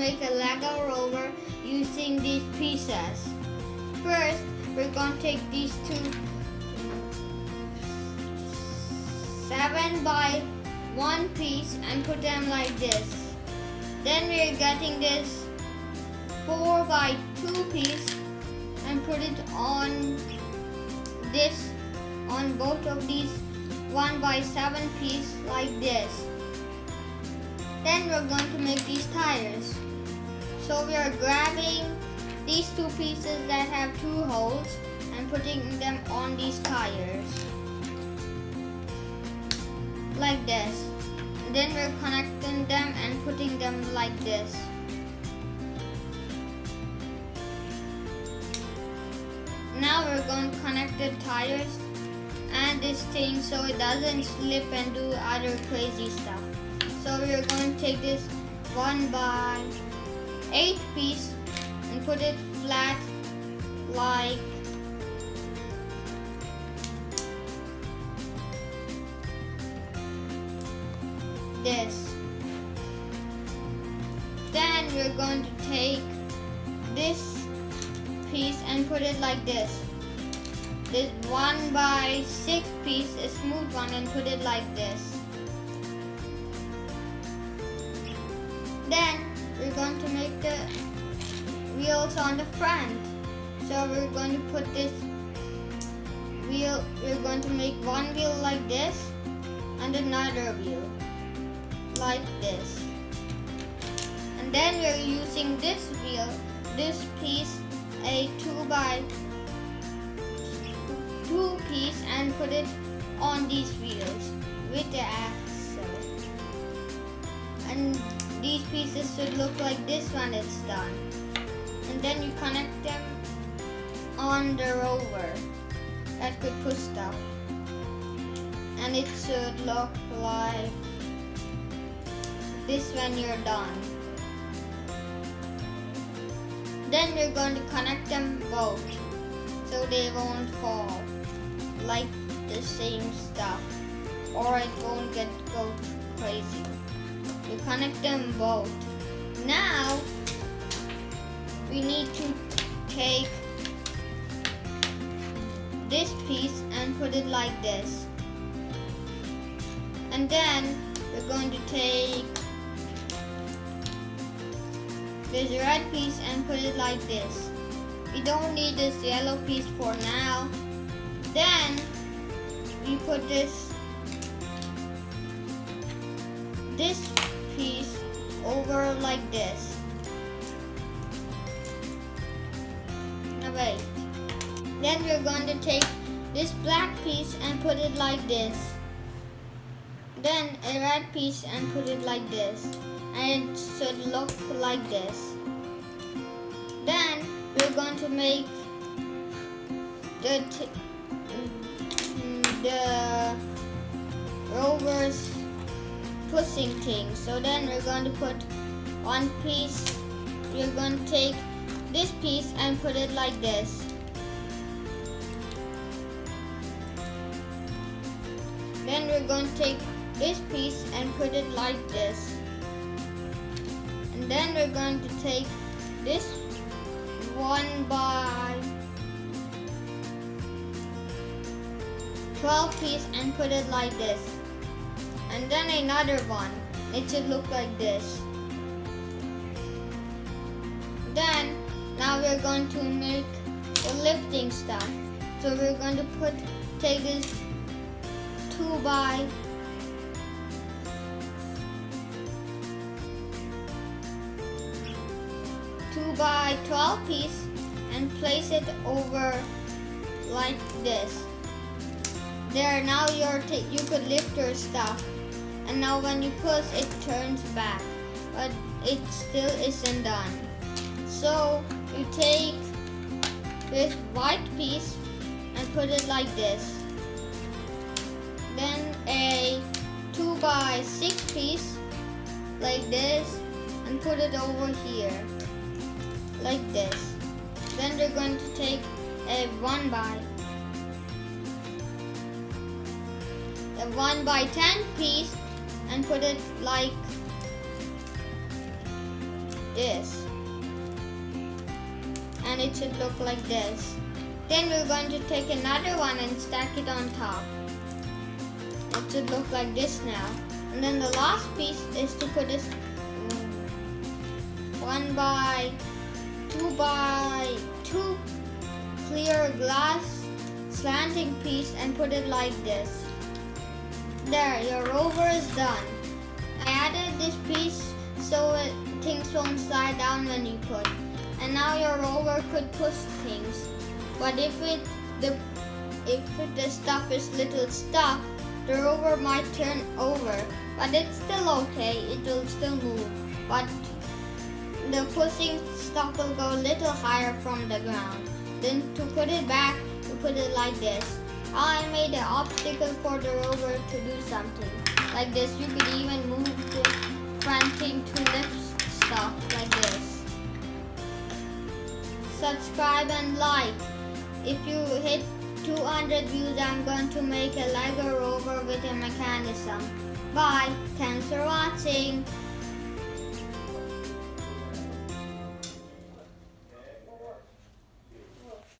make a Lego rover using these pieces. First, we're going to take these two 7 by 1 piece and put them like this. Then we're getting this 4 by 2 piece and put it on this, on both of these 1 by 7 piece like this. Then we're going to make these tires. So we are grabbing these two pieces that have 2 holes and putting them on these tires like this. And then we're connecting them and putting them like this. Now we're going to connect the tires and this thing so it doesn't slip and do other crazy stuff. So we're going to take this 1 by 8 piece and put it flat like this. Then we're going to take this piece and put it like this. This 1 by 6 piece, a smooth one, and put it like this. Then we're going to make the wheels on the front. So we're going to put this wheel, we're going to make one wheel like this and another wheel like this. And then we're using this wheel, this piece, a 2 by 2 piece, and put it on these wheels with the axle. And these pieces should look like this when it's done. And then you connect them on the rover that could push stuff. And it should look like this when you're done. Then we're going to connect them both so they won't fall like the same stuff, or it won't go crazy. You connect them both. Now we need to take this piece and put it like this. And then we're going to take this red piece and put it like this. We don't need this yellow piece for now. Then we put this piece over like this. Now wait. Then we're going to take this black piece and put it like this. Then a red piece and put it like this. And it should look like this. Then we're going to make the rover's pushing thing. So then we're going to put one piece, we're going to take this piece and put it like this. Then we're going to take this piece and put it like this. And then we're going to take this 1 by 12 piece and put it like this. And then another one. It should look like this. Then now we're going to make the lifting stuff. So we're going to take this 2 by 12 piece and place it over like this. There, now you could lift your stuff, and now when you push it turns back, but it still isn't done. So you take this white piece and put it like this. Then a 2 by 6 piece like this and put it over here like this. Then we're going to take a 1 by 10 piece and put it like this. And it should look like this. Then we're going to take another one and stack it on top. It should look like this now. And then the last piece is to put this 1 by 2 by 2 clear glass slanting piece and put it like this. There, your rover is done. I added this piece so things won't slide down when you put. And now your rover could push things. But if the stuff is little stuck, the rover might turn over. But it's still okay, it will still move. But the pushing stuff will go a little higher from the ground. Then to put it back, you put it like this. I made an obstacle for the rover to do something. Like this, you could even move the front thing to lift stuff like this. Subscribe and like. If you hit 200 views, I'm going to make a Lego rover with a mechanism. Bye. Thanks for